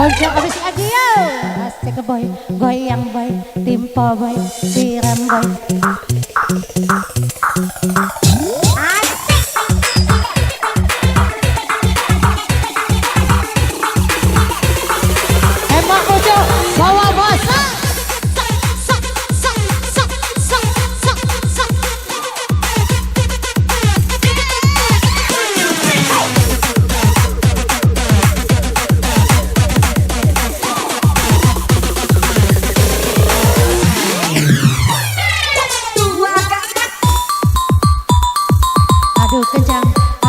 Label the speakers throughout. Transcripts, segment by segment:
Speaker 1: Ojo habis lagi yo. Asik boy, goyang boy, timpo boy, siram boy. Emang Ojo bawa bosa.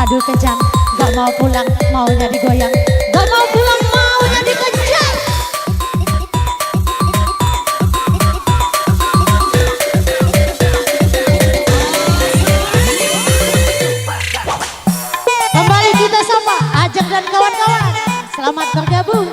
Speaker 1: Aduh kencang, gak mau pulang, maunya digoyang. Gak mau pulang, maunya dikencang. Kembali kita sama Ajeng dan kawan-kawan. Selamat bergabung.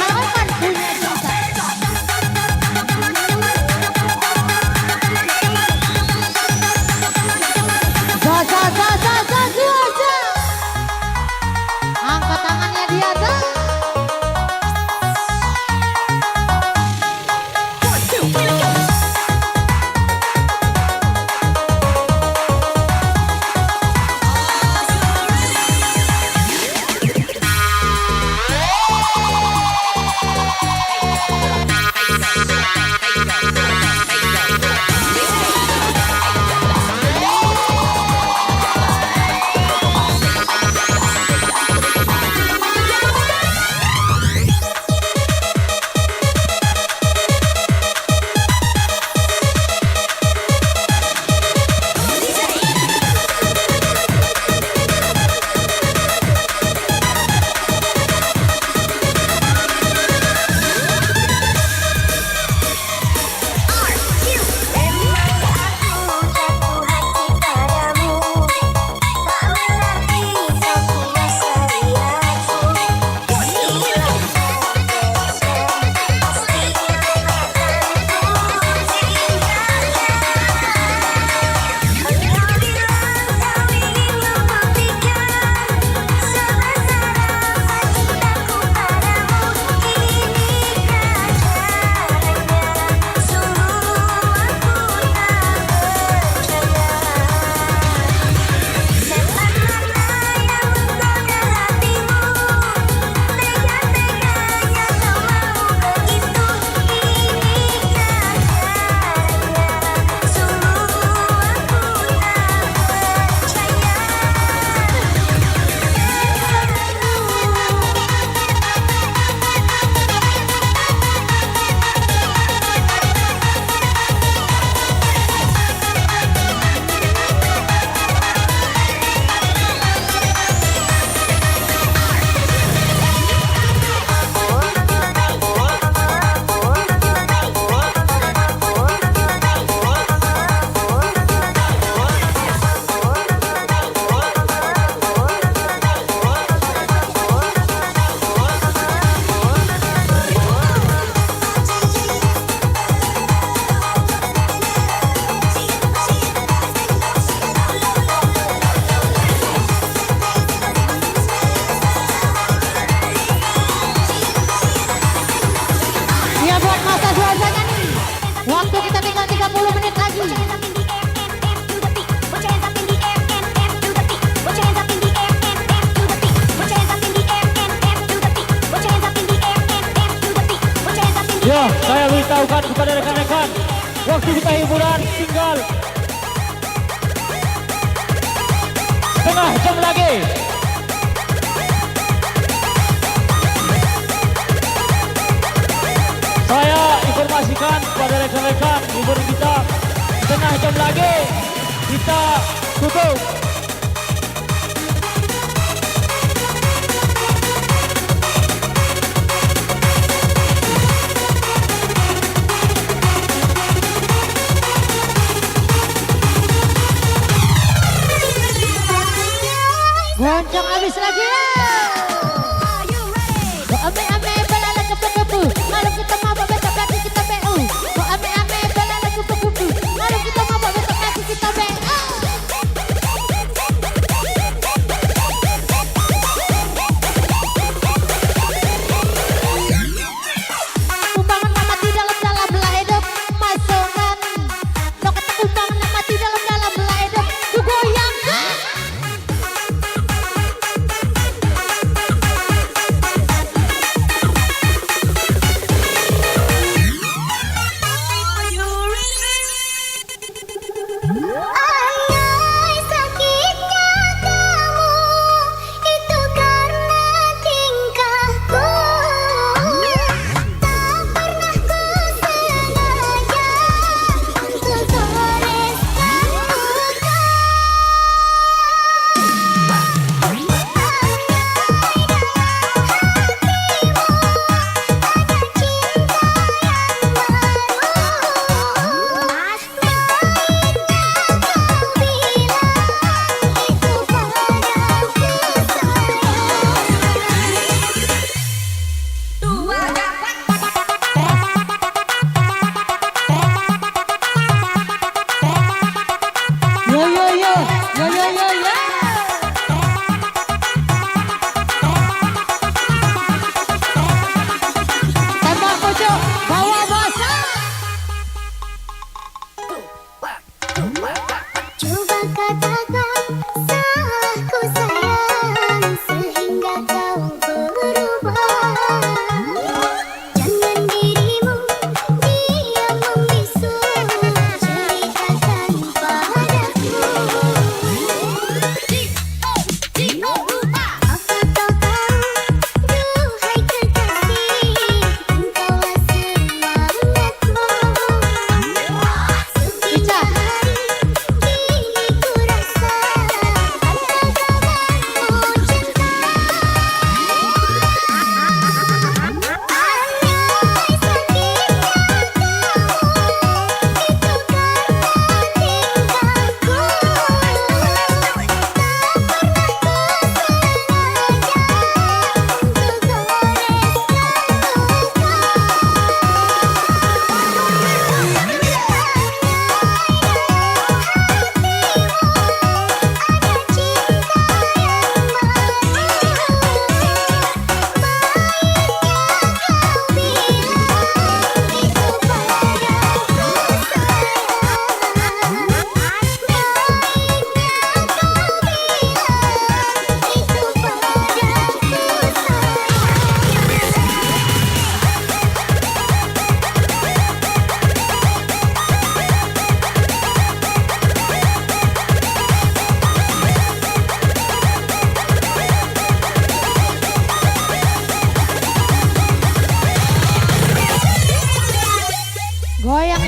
Speaker 1: Harapan punya cinta. Za. Angkat tangannya di atas. Waktu kita tinggal 30 menit lagi.
Speaker 2: Ya, saya beritahukan kepada rekan-rekan, waktu kita hiburan tinggal setengah jam lagi. Saya informasikan kepada rekan-rekan hiburan kita setengah jam lagi kita tutup.
Speaker 1: Goncang habis lagi ya. Ame-ame balala kepu-kepu, malam kita mabok besok lagi kita PU. Ame-ame balala kepu-kepu, malam kita mabok besok lagi kita PU.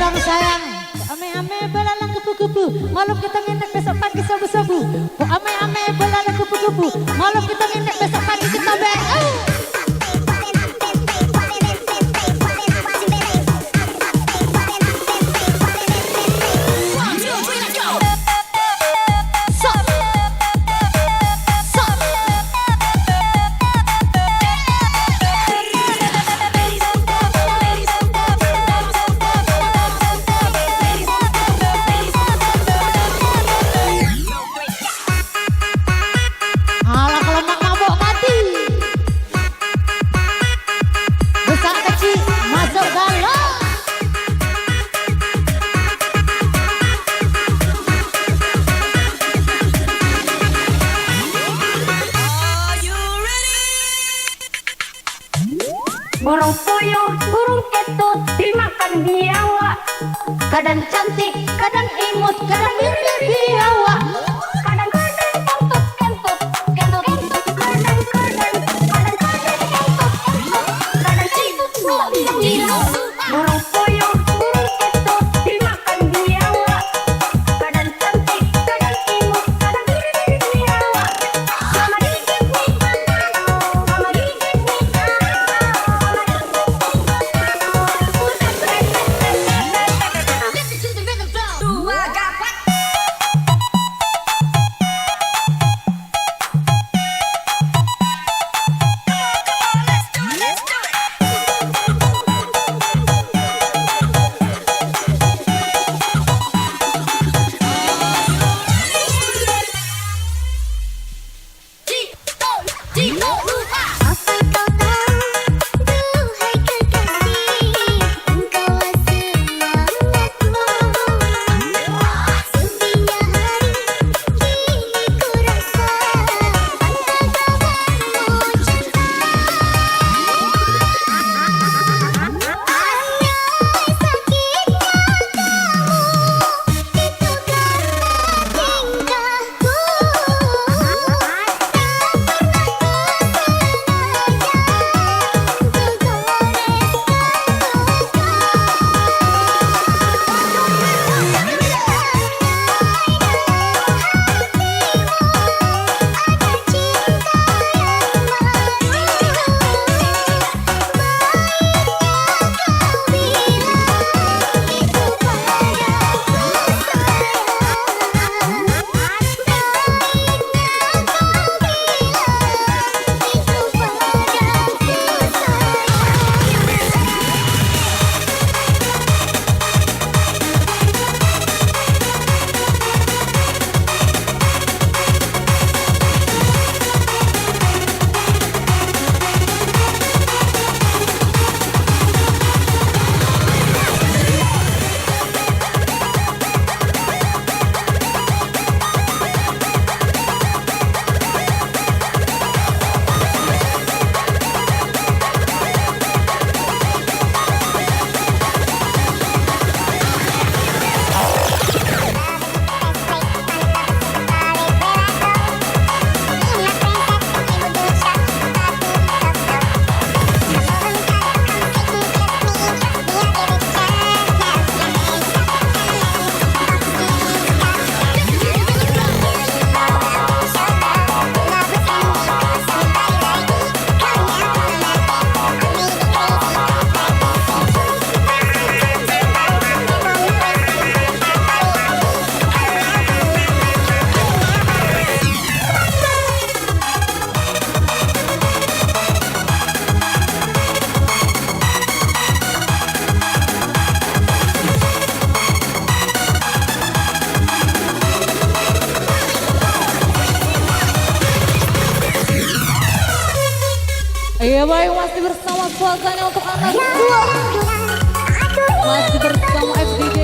Speaker 1: pulang sayang. Ame-ame belalang kupu-kupu, malam kita nginep besok pagi sabu-sabu. Ame-ame belalang kupu-kupu, malam kita nginep besok pagi kita
Speaker 3: burung puyuh, burung ketut dimakan biawak.
Speaker 1: kadang cantik, kadang imut, kadang mirip biawak.
Speaker 3: Kadang-kadang kentut, kentut, kentut, kadang-kadang, kadang-kadang kentut, kadang ciduk, ciduk. Burung puyuh, burung ketut dimakan biawak. Kadang cantik, kadang imut, kadang mirip biawak. Mama gigit nih, mama gigit nih,
Speaker 1: Iya baik, masih bersama suasana untuk anak tua. Masih bersama FDJ.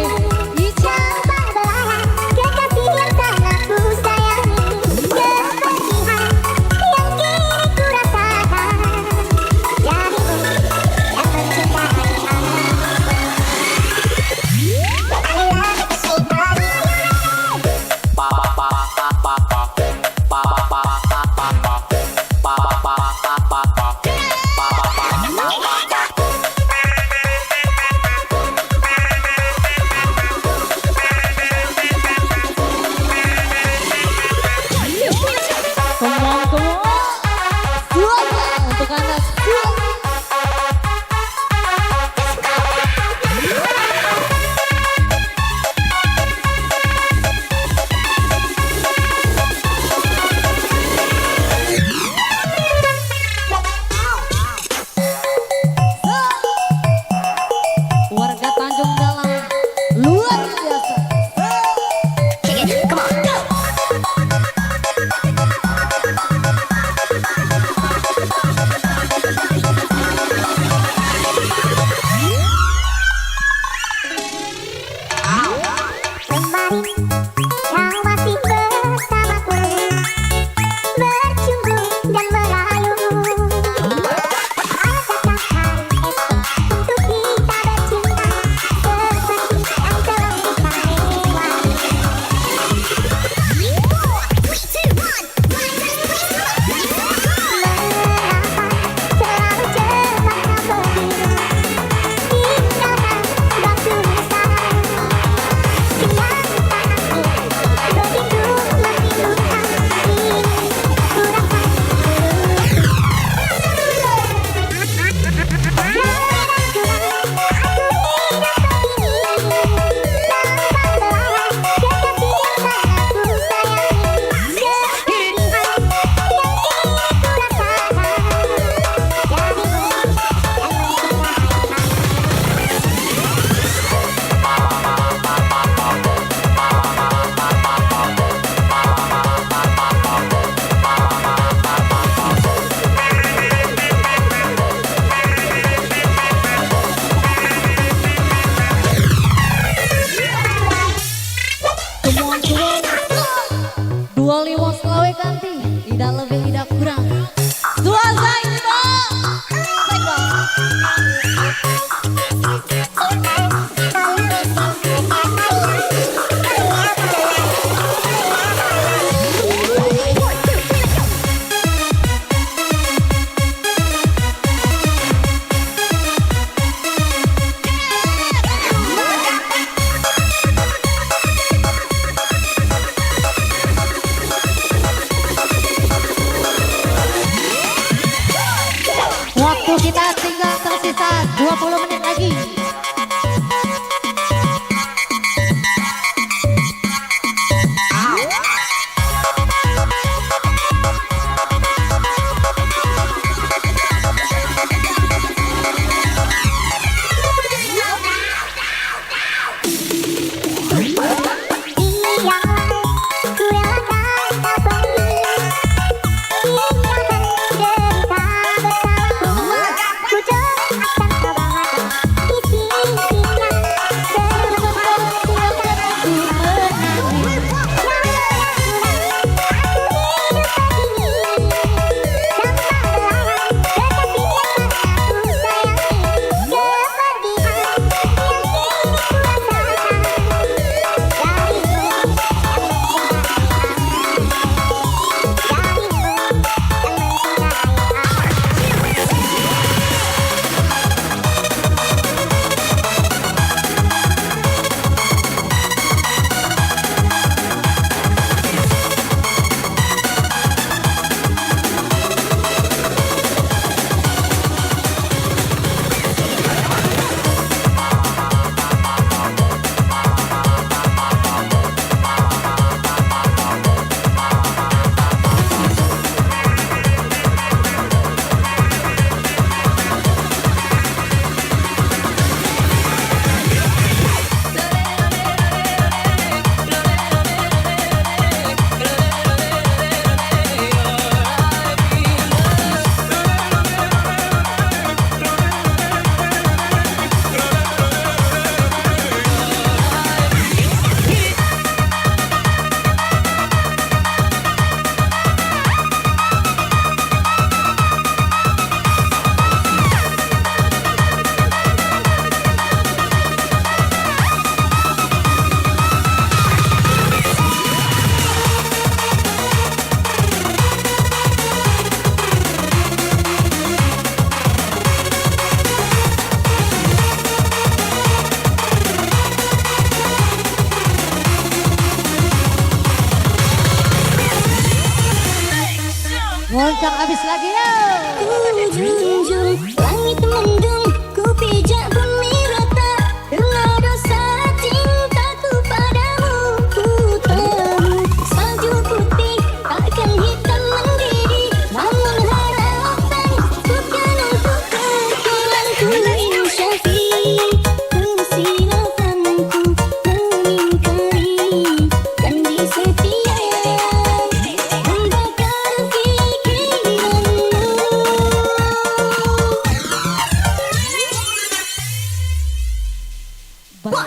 Speaker 1: Jangan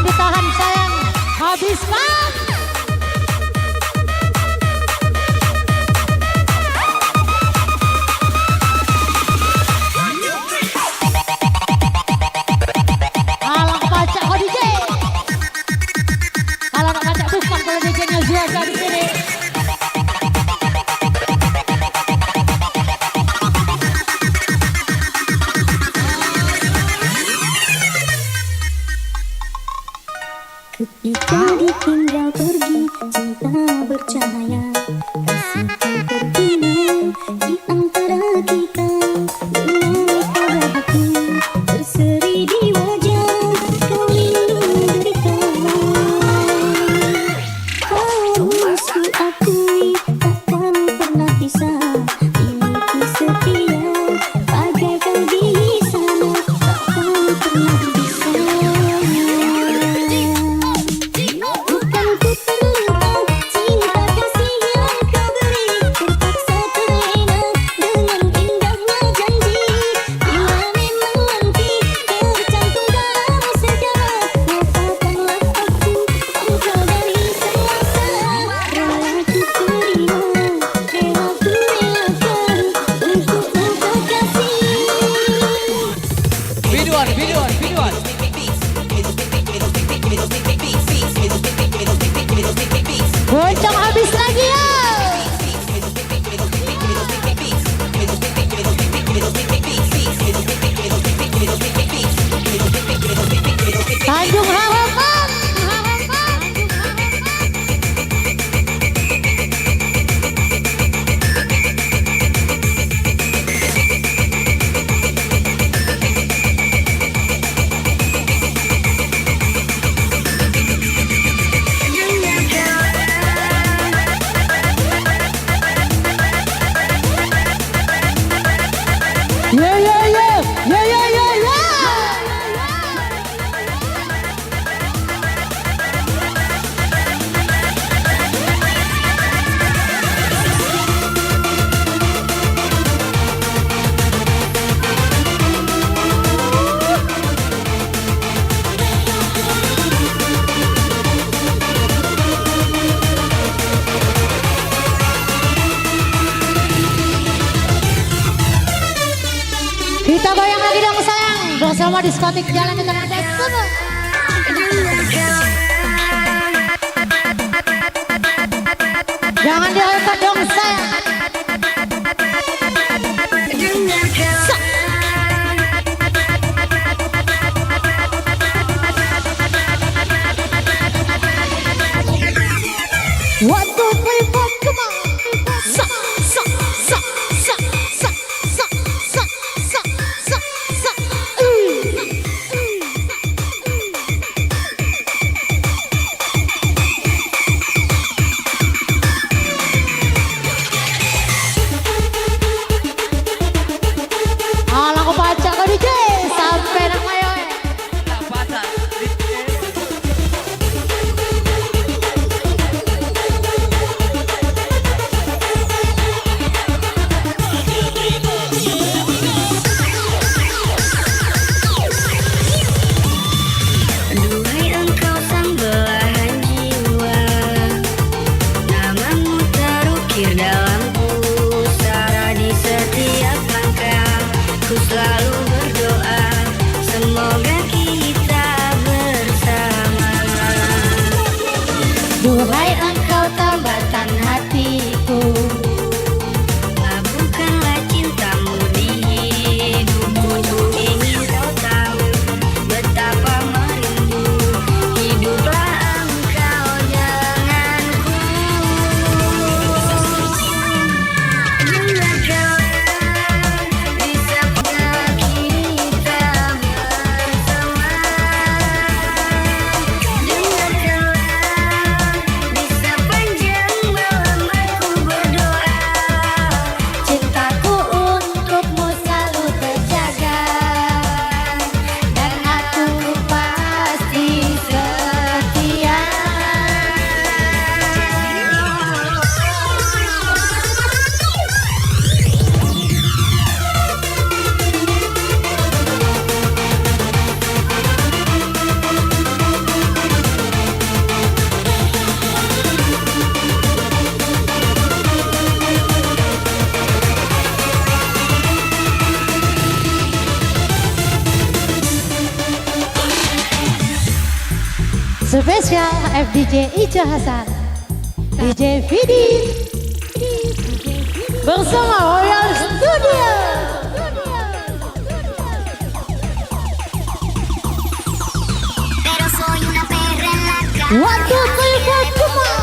Speaker 1: ditahan sayang, habiskan. Alang pacak kok DJ. Kalau nak pacak bukan kalau DJ-nya Zuaza di sini.
Speaker 3: Ketika ditinggal pergi, cinta bercahaya, kasihku tertinggal di antara kita. Dengan pada hati berseri di wajah, kau lindung derita. Harus ku akui takkan pernah bisa miliki setia, bagaikan di sana takkan pernah bisa. Bukan ku terlentang cinta kasih yang kau beri, terpaksa terlena dengan indahnya janji. Bila memang nanti tercantum dalam sejarah, katakanlah aku engkau dari semasa. Rela ku terima, rela ku relakan untuk engkau kasih.
Speaker 2: Biduan.
Speaker 1: Goncang habis lagi ya. Tanjung Harapan. Kita goyang lagi dong sayang, bersama diskotik jalan ke tengah semua. Jangan diangkat dong sayang. One, two, three, four, come on. Sa, sa, sa, sa, sa, sa, sa, sa, sa, sa. Spesial FDJ Ica Hasan, DJ Vidi bersama Royal Studio.
Speaker 3: Pero soy una perra en la calle.
Speaker 1: One, two, three, four, come on.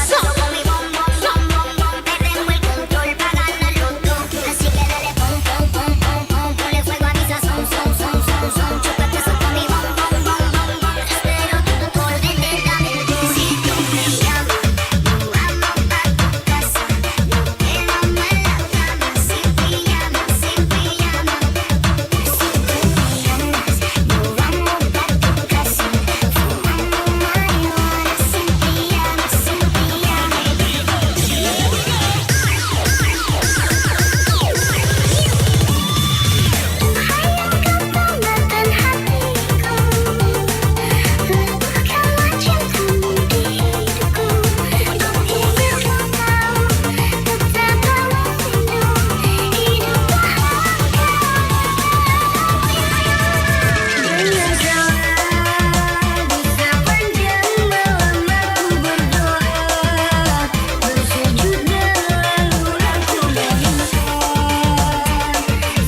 Speaker 3: Chocando con mi bom, bom, bom, bom, bom. Perdemos el control para ganarlo todo. Así que dale pom, pom, pom, pom, pom. Ponle fuego a mi sazón, son, son, son, son. Chócate eso con mi bom, bom, bom, bom, bom. Espero tu orden de dame el besito. Me llama, nos vamos pa' tu casa. Nos quedamos en la cama sin pijama, sin pijama. Sin pijamas, nos vamos pa' tu casa. Fumando marihuana sin pijama, sin pijama. Makan hatiku, leburkanlah cintamu di hidupku. Aku ingin kau tahu betapa indah hidup bahagia. Menyesal bisa panjang malam aku berdoa, bersujud lalu aku meminta,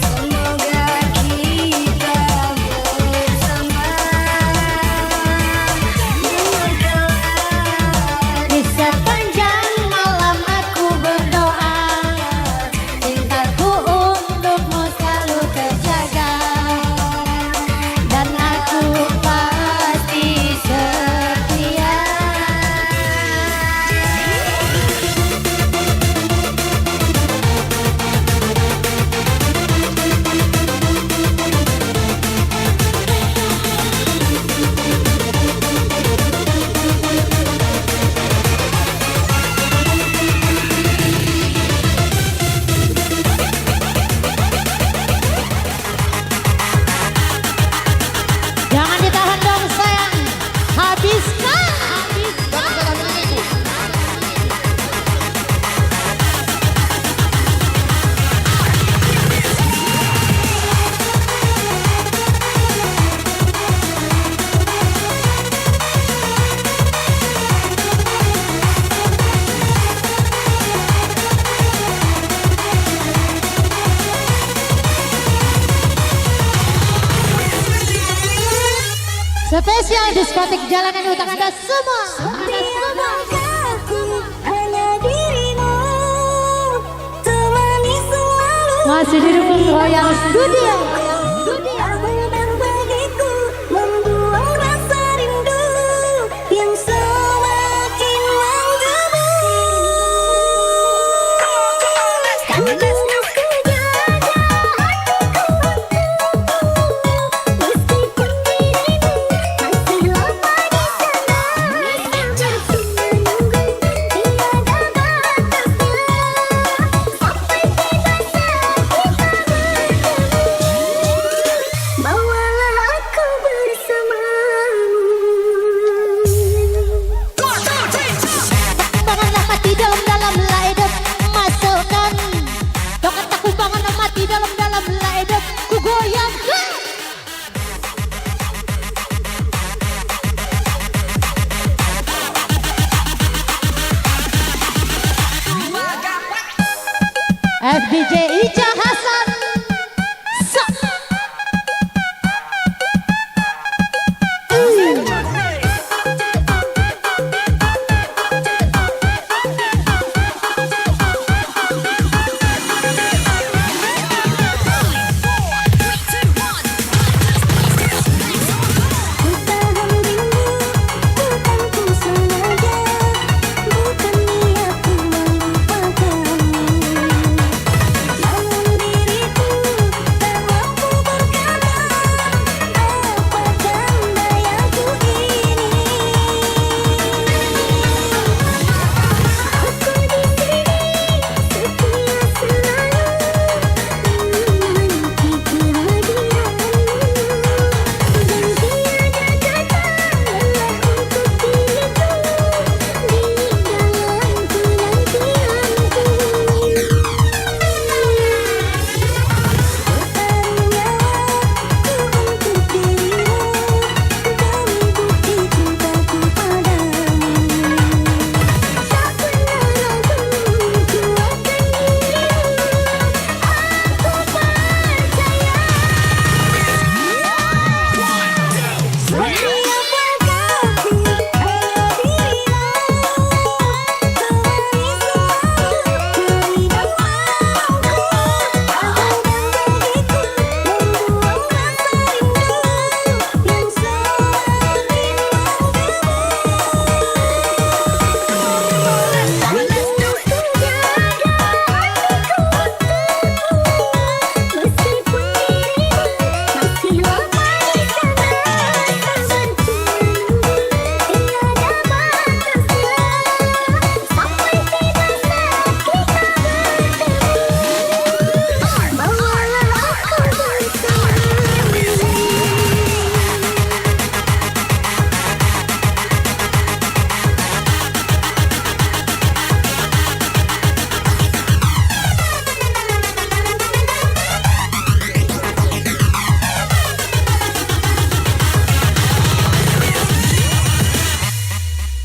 Speaker 3: semoga kita bersama.
Speaker 1: Di sepanjang malam aku berdoa, cintaku untukmu selalu terjaga, dan aku pasti setia. Jangan ditahan dong sayang, habiskan. Spesial diskotik jalanan utang Anda semua.
Speaker 3: Aku hanya dirimu, temani selalu.
Speaker 1: Masih didukung Royal Studio.
Speaker 3: Abang-abang bagiku membuang rasa rindu yang semakin menggebu. Kau terus menjaga hatiku meskipun dirimu masih lama di sana. Jatuh menunggu tiada batasnya sampai tiba saat kita bertemu. Bawalah aku bersamamu.
Speaker 1: Banganlah mati dalam-dalam lah hidup, masukkan. Dokat aku banganlah mati dalam-dalam lah hidup, ku goyangkan. FDJ Ica Hasan. Sa.
Speaker 3: Ku tahan rindu, bukan ku sengaja, bukan niatku melupakanmu. Malam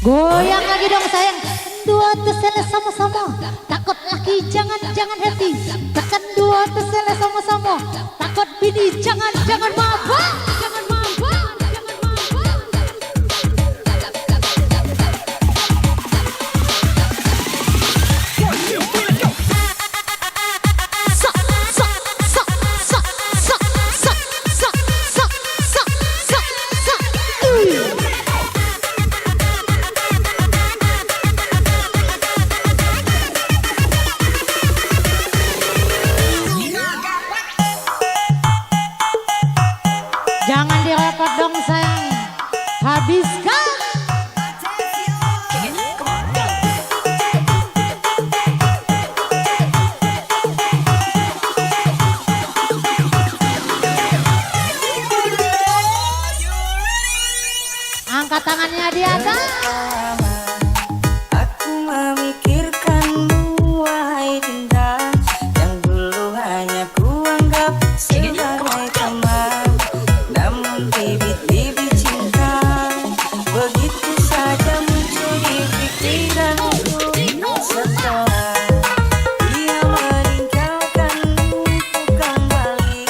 Speaker 1: Goyang lagi dong sayang. Dua tesele sama-sama. Takut laki jangan happy. Tekan dua tesele sama-sama. Takut bini jangan mabak. Jangan mabak. Jangan mabak. Jangan direpot dong sayang. Habiskan. Angkat tangannya di atas.
Speaker 4: Aku memikirkanmu wahai cinta, yang dulu hanya kuanggap sebagai teman. Namun bibit-bibit cinta begitu saja muncul di pikiranku. Setelah dia meninggalkanmu, ku kembali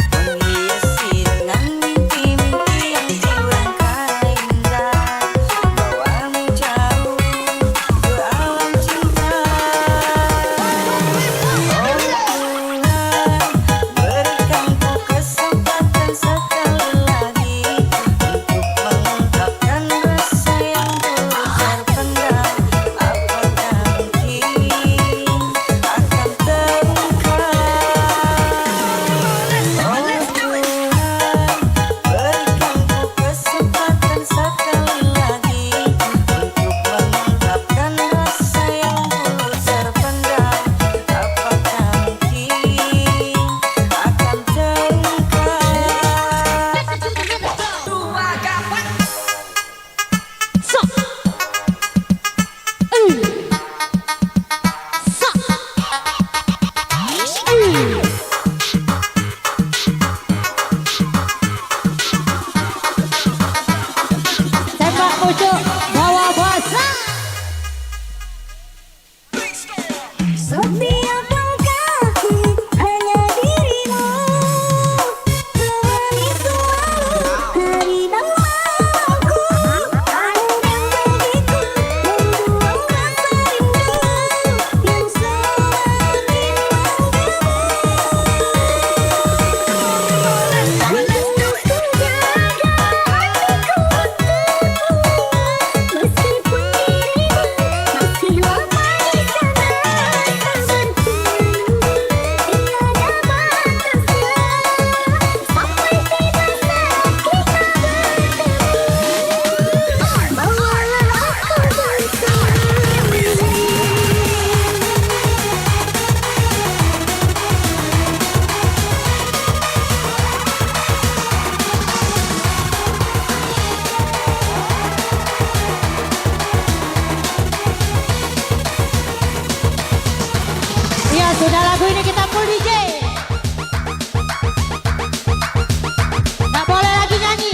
Speaker 4: menghiasi dengan mimpi-mimpi yang kurangkai indah. Bawamu jauh ke alam cinta. Oh Tuhan, berikan ku kesempatan sekali lagi untuk mengungkapkan rasa yang tulus terpendam. Apakah mungkin akan terungkap? Oh Tuhan, berikan ku kesempatan sekali lagi untuk mengungkapkan rasa yang tulus terpendam. Apakah mungkin akan terungkap?
Speaker 1: Tembak pucuk bawa basah.
Speaker 3: Setiap langkahku hanya dirimu, temani selalu hari dan malamku. Kamu yang bagiku membuang rasa rindu yang semakin menggema. Ku jaga hatiku untukmu, meskipun dirimu masih lama di sana.
Speaker 1: Ya sudah, lagu ini kita full DJ. Nggak boleh lagi nyanyi.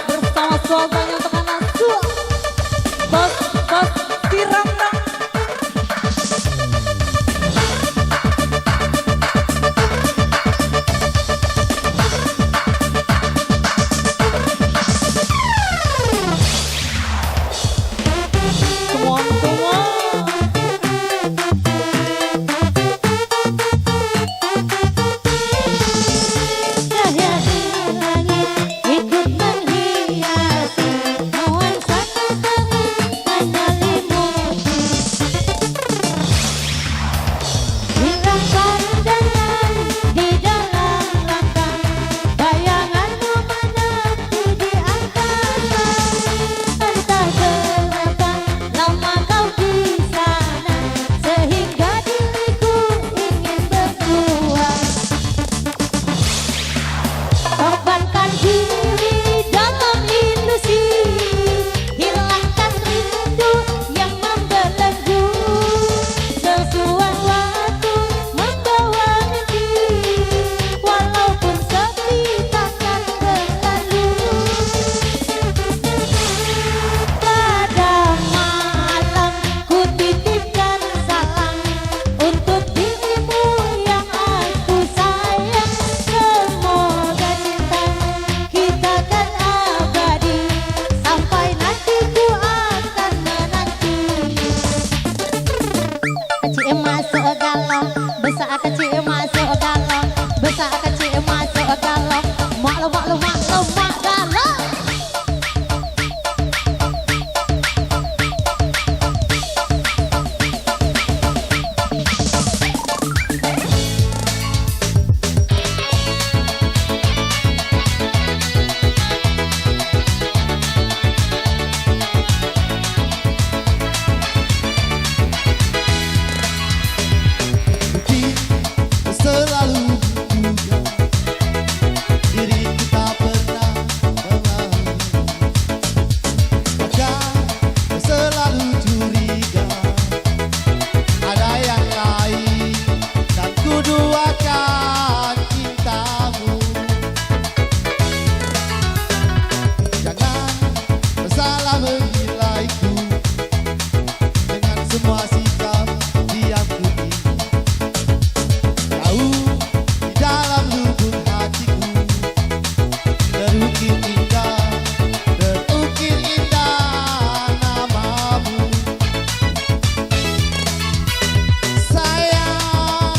Speaker 1: bersama suasananya tekanan suap.
Speaker 4: Bos tiram dong.
Speaker 1: Come on, come on. Cahaya langit ikut menghiasi nuansa dan menyelimuti. Hilang pandangan di dalam langkah, bayanganmu menanti di angkasa. Entah berapa lama kau di sana, sehingga diriku ingin berpuas. Korbankan diri dalam ilusi, hilangkan rindu yang membelenggu. Sesuai waktu membawa mimpi, walaupun sepi takkan berlalu. Pada malam ku titipkan salam untuk dirimu yang aku sayang. Semoga cinta kita kan abadi, sampai nanti ku akan menanti. Kecil masuk galon, besar kecil masuk galon, besar kecil masuk galon, maklum maklum maklum mak galon.
Speaker 5: Selalu duga diri kita pernah memahami, maka selalu curiga ada yang lain dan kuduakan cintamu. Jangan bersalah menilaiku dengan semua sikap diamku ini. Kau di dalam lubuk hatiku terukir indah namamu. Sayang,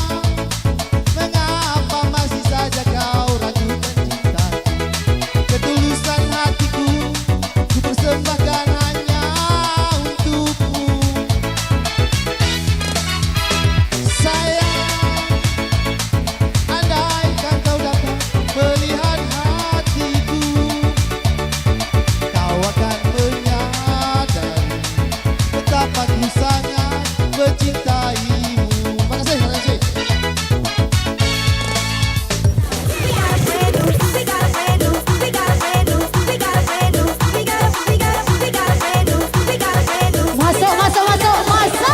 Speaker 5: mengapa masih saja kau ragu mencintaku? Ketulusan hatiku ku persembahkan hanya untukmu. Sayang, andaikan kau dapat melihat hatiku, kau akan menyadari betapa ku sangat mencintaimu. Makasih, makasih.
Speaker 1: Masuk, masuk, masuk, masuk.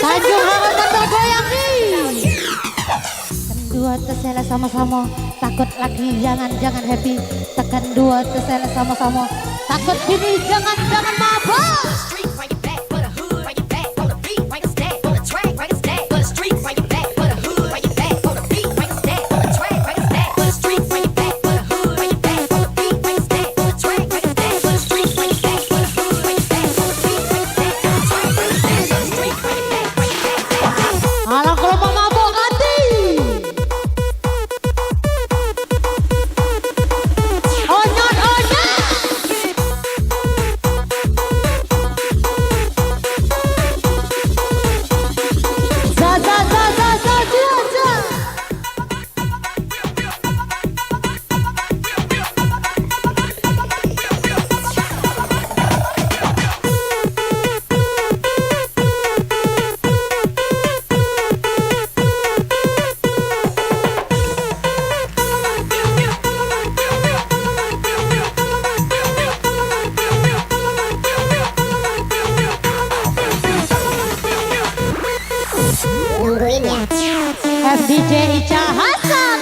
Speaker 1: Tanjung Harapan bergoyang nih. Dua tersela sama-sama, takut lagi jangan happy. Tekan dua tersela sama-sama, takut gini jangan mabuk.
Speaker 3: Street, bring it back for the hood, bring it back on the beat, bring a stack on the track, bring a stack for the street, bring it back for the hood, bring it back on the beat, bring a stack on the track, bring a stack for the street, bring it back for the hood, bring it back on the beat, bring a stack.
Speaker 1: DJ Ica Hasan.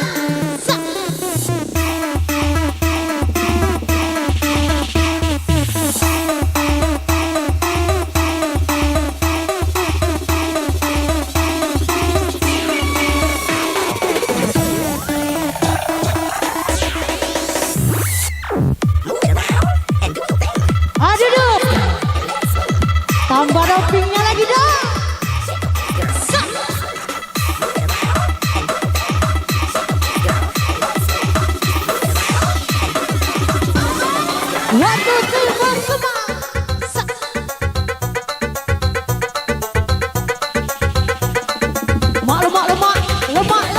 Speaker 1: Aduh, tambah dopingnya lagi dong. Waktu terbang semua. Lemak.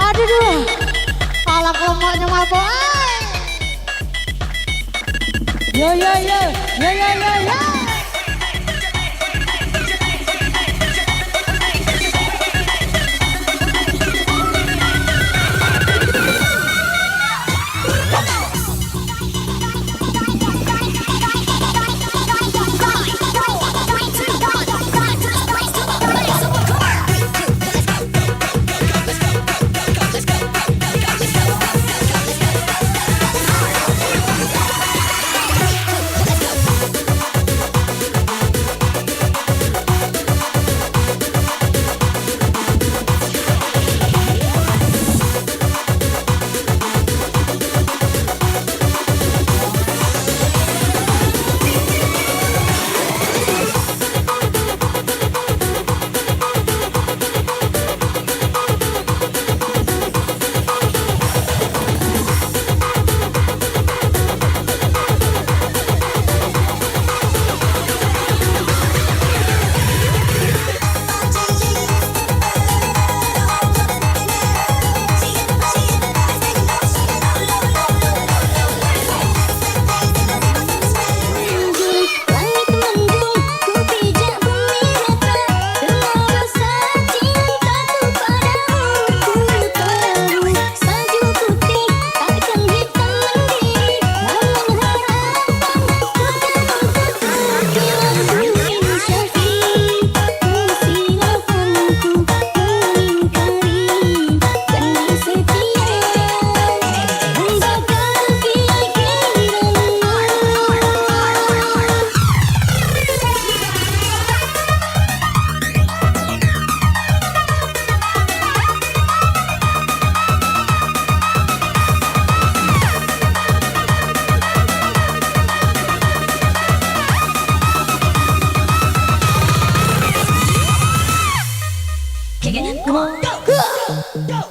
Speaker 1: Aduh, palak lemaknya mabok. Yo.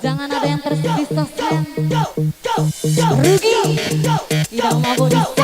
Speaker 1: Jangan ada yang tersisa, rugi. Tidak mau